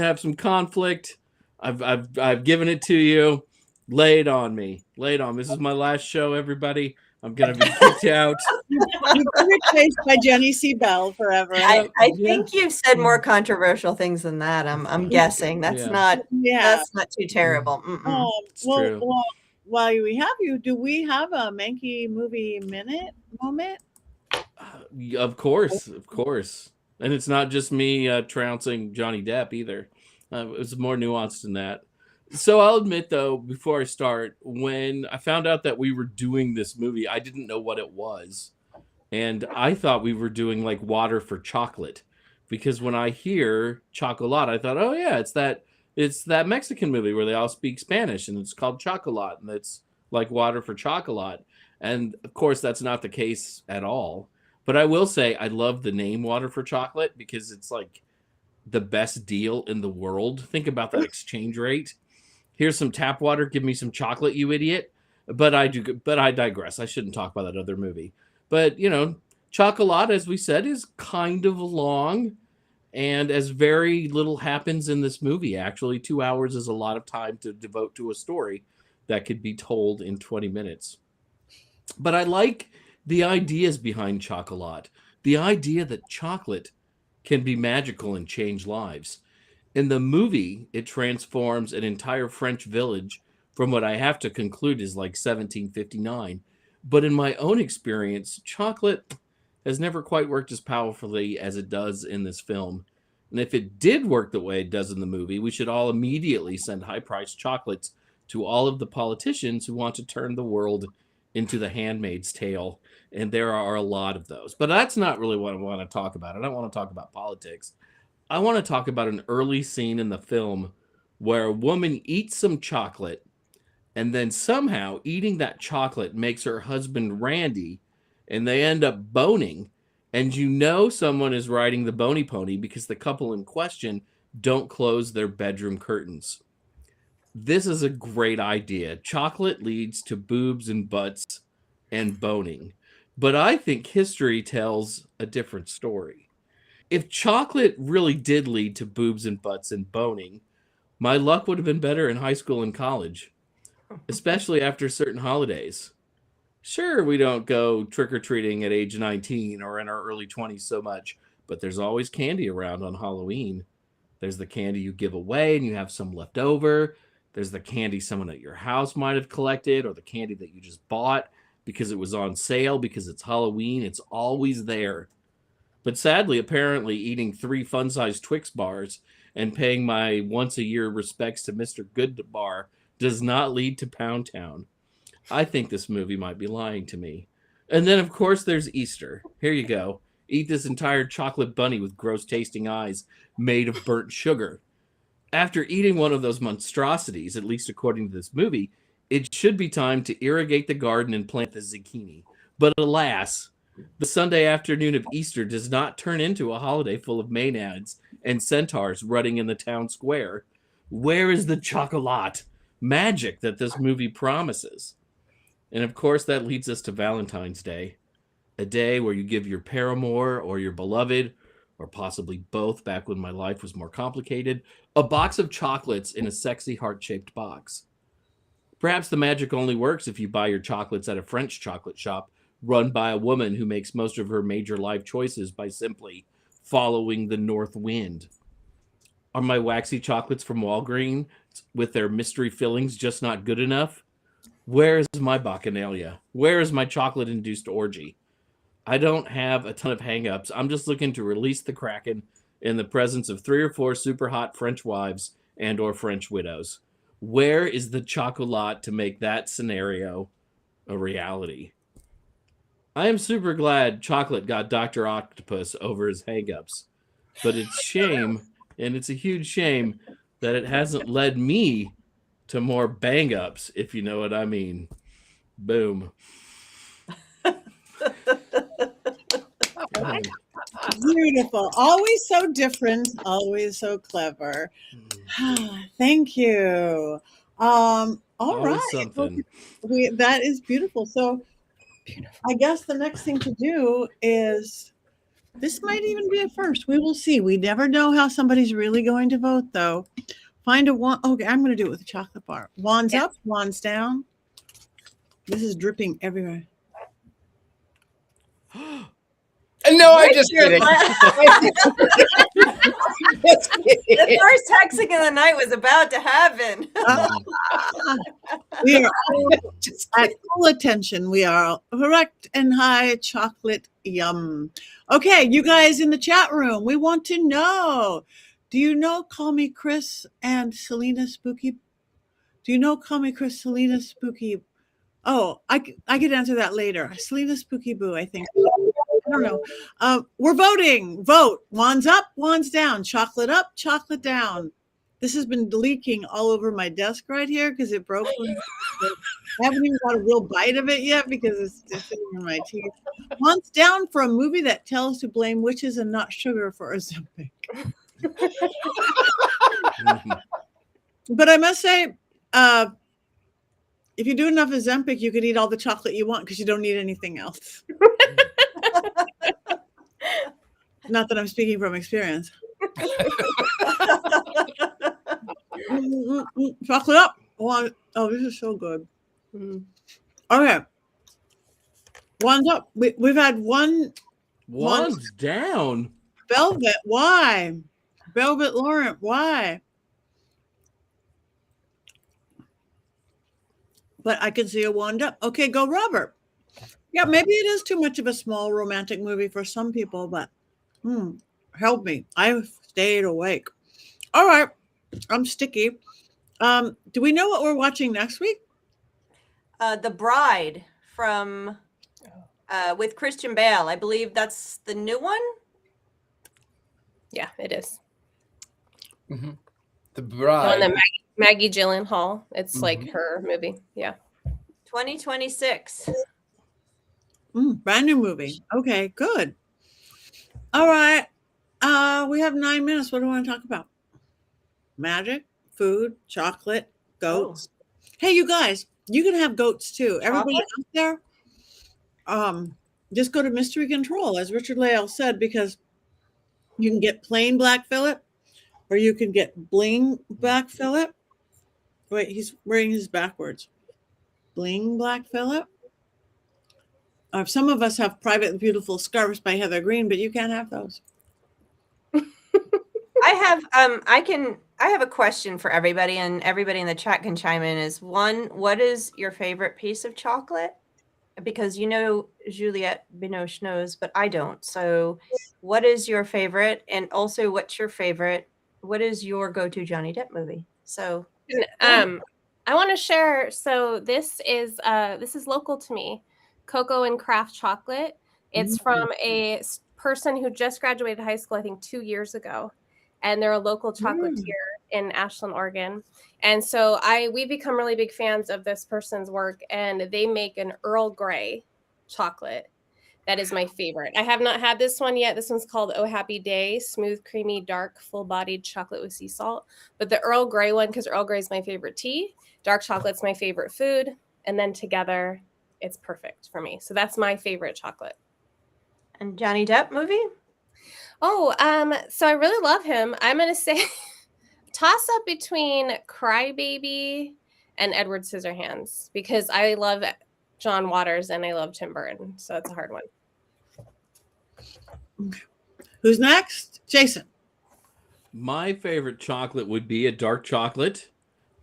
have some conflict. I've given it to you. Lay it on me. Lay it on. This is my last show, everybody. I'm gonna be kicked out. You've been replaced by Jenny C. Bell forever. I think you've said more controversial things than that. I'm guessing that's not too terrible. Well, while we have you, do we have a Mankey movie moment? Of course, and it's not just me trouncing Johnny Depp either. It's more nuanced than that. So I'll admit, though, before I start, when I found out that we were doing this movie, I didn't know what it was. And I thought we were doing like water for chocolate. Because when I hear Chocolat, I thought, oh yeah, it's that Mexican movie where they all speak Spanish and it's called Chocolat and it's like water for chocolate. And of course that's not the case at all. But I will say I love the name Water for Chocolate because it's like the best deal in the world. Think about that exchange rate. Here's some tap water. Give me some chocolate, you idiot. But I digress. I shouldn't talk about that other movie. But Chocolat, as we said, is kind of long, and as very little happens in this movie. Actually, 2 hours is a lot of time to devote to a story that could be told in 20 minutes. But I like the ideas behind Chocolat. The idea that chocolate can be magical and change lives. In the movie, it transforms an entire French village from what I have to conclude is like 1759. But in my own experience, chocolate has never quite worked as powerfully as it does in this film. And if it did work the way it does in the movie, we should all immediately send high-priced chocolates to all of the politicians who want to turn the world into the Handmaid's Tale. And there are a lot of those. But that's not really what I want to talk about. I don't want to talk about politics. I want to talk about an early scene in the film where a woman eats some chocolate and then somehow eating that chocolate makes her husband Randy and they end up boning. And someone is riding the bony pony because the couple in question don't close their bedroom curtains. This is a great idea. Chocolate leads to boobs and butts and boning. But I think history tells a different story. If chocolate really did lead to boobs and butts and boning, my luck would have been better in high school and college, especially after certain holidays. Sure, we don't go trick-or-treating at age 19 or in our early 20s so much, but there's always candy around on Halloween. There's the candy you give away and you have some left over. There's the candy someone at your house might have collected, or the candy that you just bought because it was on sale because it's Halloween. It's always there. But sadly, apparently, eating 3 fun-sized Twix bars and paying my once-a-year respects to Mr. Goodbar does not lead to Pound Town. I think this movie might be lying to me. And then, of course, there's Easter. Here you go. Eat this entire chocolate bunny with gross-tasting eyes made of burnt sugar. After eating one of those monstrosities, at least according to this movie, it should be time to irrigate the garden and plant the zucchini. But alas, the Sunday afternoon of Easter does not turn into a holiday full of maenads and centaurs running in the town square. Where is the chocolat magic that this movie promises? And of course, that leads us to Valentine's Day, a day where you give your paramour or your beloved, or possibly both back when my life was more complicated, a box of chocolates in a sexy heart-shaped box. Perhaps the magic only works if you buy your chocolates at a French chocolate shop run by a woman who makes most of her major life choices by simply following the north wind. Are my waxy chocolates from Walgreens with their mystery fillings just not good enough? Where is my bacchanalia? Where is my chocolate-induced orgy? I don't have a ton of hang-ups. I'm just looking to release the Kraken in the presence of 3 or 4 super hot French wives and or French widows. Where is the chocolat to make that scenario a reality? I am super glad Chocolate got Dr. Octopus over his hang-ups. But it's shame, and it's a huge shame, that it hasn't led me to more bang-ups, if you know what I mean. Boom. Beautiful. Always so different, always so clever. Thank you. All Always right. something. That is beautiful. So I guess the next thing to do is, this might even be a first. We will see. We never know how somebody's really going to vote, though. Find a wand. Okay, I'm going to do it with a chocolate bar. Wands up, wands down. This is dripping everywhere. No, I just kidding. The first hexing of the night was about to happen. We are all at full attention. We are erect and high chocolate yum. Okay, you guys in the chat room, we want to know. Do you know Call Me Chris and Selena Spooky Do you know Call Me Chris, Selena Spooky? Oh, I could answer that later. Selena Spooky Boo, I think. I don't know. We're voting. Vote. Wands up, wands down. Chocolate up, chocolate down. This has been leaking all over my desk right here because it broke. I haven't even got a real bite of it yet because it's just sitting in my teeth. Wands down for a movie that tells to blame witches and not sugar for Ozempic. But I must say, if you do enough Ozempic, you could eat all the chocolate you want because you don't need anything else. Not that I'm speaking from experience. Chocolate up. Oh, this is so good. Okay. Wands up. We've had one. Wands down. Velvet. Why? Velvet Laurent. Why? But I can see a wand up. Okay, go Robert. Yeah, maybe it is too much of a small romantic movie for some people, but help me. I stayed awake. All right. I'm sticky. Do we know what we're watching next week? The Bride from with Christian Bale. I believe that's the new one. Yeah, it is. The The Bride. one that Maggie Gyllenhaal. It's like her movie. Yeah. 2026. Brand new movie. Okay, good. All right. We have 9 minutes. What do we want to talk about? Magic, food, chocolate, goats. Hey, you guys, you can have goats too. Everybody out there, just go to Mystery Control, as Richard-Lael said, because you can get plain black fillet or you can get bling black fillet. Wait, he's wearing his backwards. Bling black fillet. Some of us have Private and Beautiful Scarves by Heather Greene, but you can't have those. I have a question for everybody, and everybody in the chat can chime in. Is one, what is your favorite piece of chocolate? Because you know Juliette Binoche knows, but I don't. So what is your favorite? And also, what is your go-to Johnny Depp movie? So I want to share. So this is local to me. Cocoa and Craft Chocolate. It's from a person who just graduated high school, I think 2 years ago. And they're a local chocolatier in Ashland, Oregon. And so we've become really big fans of this person's work, and they make an Earl Grey chocolate. That is my favorite. I have not had this one yet. This one's called Oh Happy Day, smooth, creamy, dark, full-bodied chocolate with sea salt. But the Earl Grey one, because Earl Grey is my favorite tea, dark chocolate's my favorite food, and then together, it's perfect for me. So that's my favorite chocolate. And Johnny Depp movie? Oh, so I really love him. I'm going to say toss up between Crybaby and Edward Scissorhands, because I love John Waters and I love Tim Burton. So it's a hard one. Who's next? Jason. My favorite chocolate would be a dark chocolate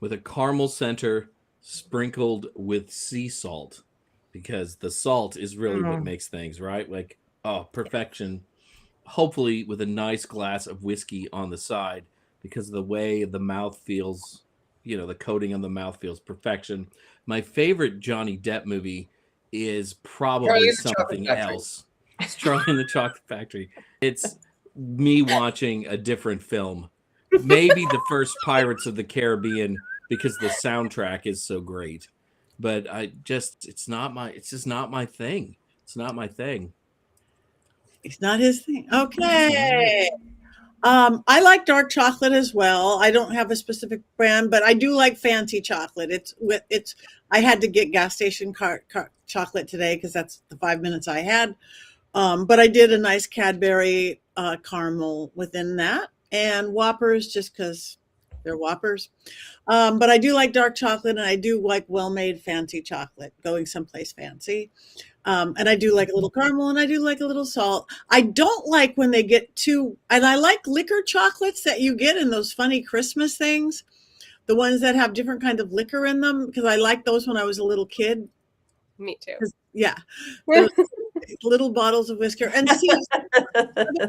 with a caramel center sprinkled with sea salt, because the salt is really what makes things, right? Like, perfection. Hopefully with a nice glass of whiskey on the side, because of the way the mouth feels, the coating on the mouth feels perfection. My favorite Johnny Depp movie is probably something else. It's Charlie in the Chocolate Factory. It's me watching a different film. Maybe the first Pirates of the Caribbean, because the soundtrack is so great. But it's just not my thing. It's not my thing. It's not his thing. Okay. I like dark chocolate as well. I don't have a specific brand, but I do like fancy chocolate. I had to get gas station chocolate today because that's the 5 minutes I had. But I did a nice Cadbury caramel within that, and Whoppers just because they're Whoppers. But I do like dark chocolate, and I do like well-made fancy chocolate, going someplace fancy. And I do like a little caramel, and I do like a little salt. I don't like when they get too, and I like liquor chocolates that you get in those funny Christmas things, the ones that have different kinds of liquor in them, because I liked those when I was a little kid. Me too. Yeah. Those little bottles of whisker. And See's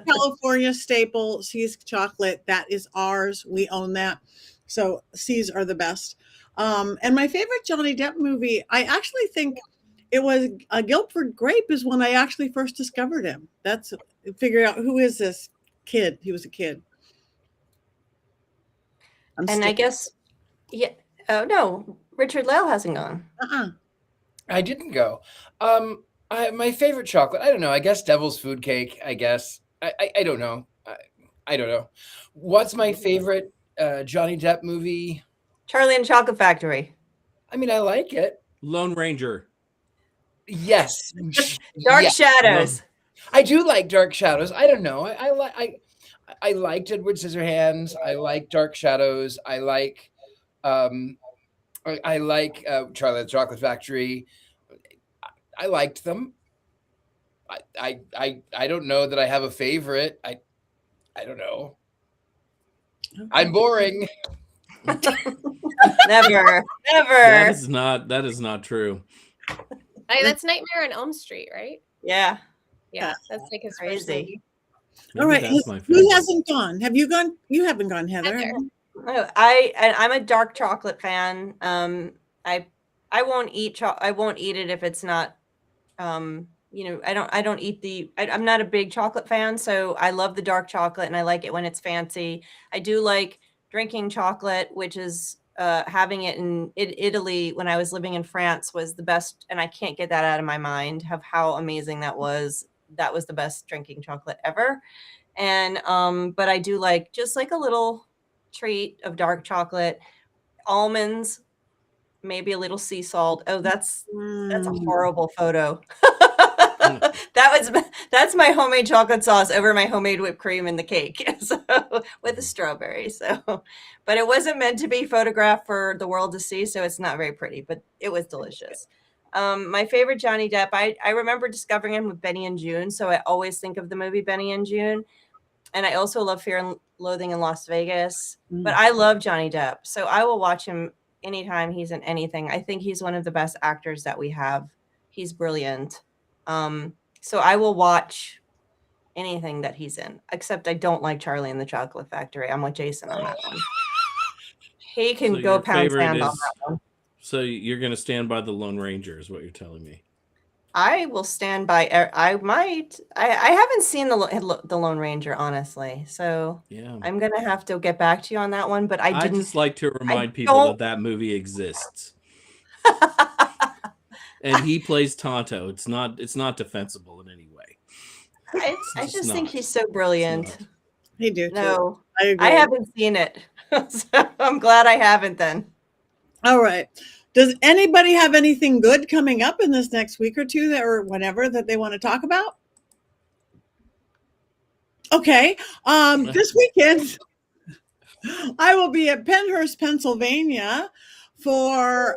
California staple, See's chocolate, that is ours. We own that. So See's are the best. And my favorite Johnny Depp movie, I actually think it was a Guilford Grape is when I actually first discovered him. That's figure out who is this kid. He was a kid. And I guess, yeah. Oh no, Richard-Lael hasn't gone. I didn't go. My favorite chocolate, I don't know. I guess Devil's Food Cake, I guess. I don't know. I don't know. What's my favorite Johnny Depp movie? Charlie and the Chocolate Factory. I mean, I like it. Lone Ranger. Yes. Dark Shadows. I do like Dark Shadows. I don't know. I liked Edward Scissorhands. I like Dark Shadows. I like Charlie and the Chocolate Factory. I liked them. I don't know that I have a favorite. I don't know. I'm boring. Never. That is not true. Hey, that's Nightmare on Elm Street, right? Yeah. Yeah, that's like his first Crazy. movie. Maybe All right. that's my Who favorite. hasn't gone? Have you gone? You haven't gone, Heather. Heather. No, I'm a dark chocolate fan. I won't eat I won't eat it if it's not I don't eat I'm not a big chocolate fan, so I love the dark chocolate and I like it when it's fancy. I do like drinking chocolate, which is having it in Italy when I was living in France was the best, and I can't get that out of my mind of how amazing that was. That was the best drinking chocolate ever. And but I do like just like a little treat of dark chocolate, almonds, maybe a little sea salt. Oh, that's a horrible photo. That's my homemade chocolate sauce over my homemade whipped cream in the cake, so with a strawberry. So, but it wasn't meant to be photographed for the world to see, so it's not very pretty, but it was delicious. My favorite Johnny Depp, I remember discovering him with Benny and June, so I always think of the movie Benny and June. And I also love Fear and Loathing in Las Vegas, but I love Johnny Depp, so I will watch him anytime he's in anything. I think he's one of the best actors that we have. He's brilliant. So I will watch anything that he's in, except I don't like Charlie and the Chocolate Factory. I'm with Jason on that one. He can So go your pound favorite sand on is- that one. So you're going to stand by the Lone Ranger is what you're telling me. I will stand by. I haven't seen the Lone Ranger, honestly. So Yeah. I'm gonna have to get back to you on that one. But I I didn't. just like to remind people don't- that movie exists. And he plays Tonto. It's not defensible in any way. I just think not. he's so brilliant. It's not. He do too. No, I agree. I haven't seen it, so I'm glad I haven't. Then All right. Does anybody have anything good coming up in this next week or two that or whatever that they want to talk about? Okay. This weekend I will be at Pennhurst, Pennsylvania for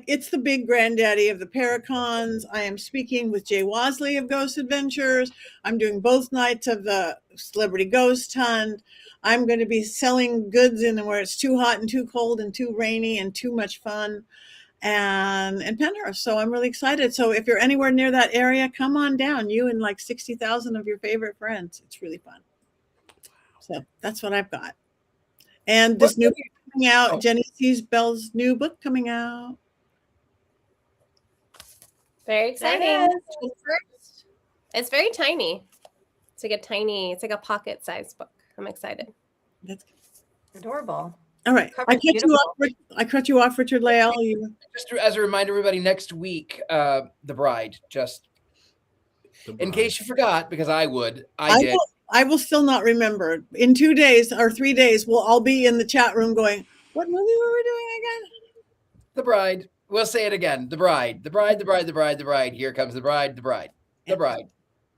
it's the big granddaddy of the Paracons. I am speaking with Jay Wasley of Ghost Adventures. I'm doing both nights of the Celebrity Ghost Hunt. I'm going to be selling goods in where it's too hot and too cold and too rainy and too much fun and Pennhurst. So I'm really excited. So if you're anywhere near that area, come on down. You and like 60,000 of your favorite friends. It's really fun. So that's what I've got. And this new book coming out, Jenny C's Bell's new book coming out. Very exciting. Yes. It's very tiny. It's like a pocket-sized book. I'm excited. That's adorable. all right. Cover's I cut you off, Richard-Lael. Just as a reminder, everybody, next week, The Bride. Just in case you forgot, because I would. I did. I will still not remember. In 2 days or 3 days, we'll all be in the chat room going, what movie were we doing again? The Bride. We'll say it again. The Bride. The Bride, the Bride, the Bride, the Bride. Here comes the Bride, the Bride. The Bride.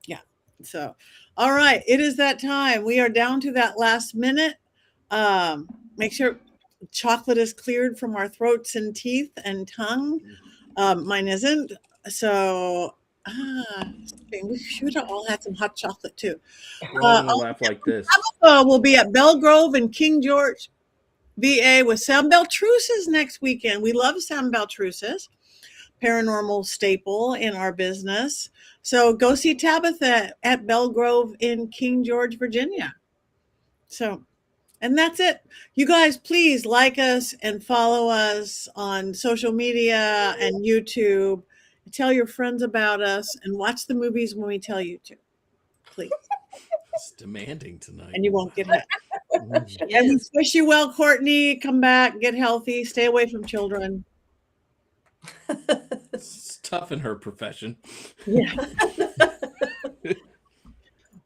Yeah. So, all right. It is that time. We are down to that last minute. Make sure chocolate is cleared from our throats and teeth and tongue. Mine isn't. So, we should have all had some hot chocolate too. Don't laugh like this. We'll be at Belle Grove and King George, VA with Sam Beltrusis next weekend. We love Sam Beltrusis, paranormal staple in our business. So go see Tabitha at Belle Grove in King George, Virginia. So And that's it. You guys, please like us and follow us on social media and YouTube. Tell your friends about us and watch the movies when we tell you to. Please. It's demanding tonight. And you won't get hit. Mm. And we wish you well, Courtney. Come back, get healthy, stay away from children. It's tough in her profession. Yeah.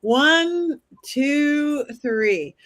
1, 2, 3.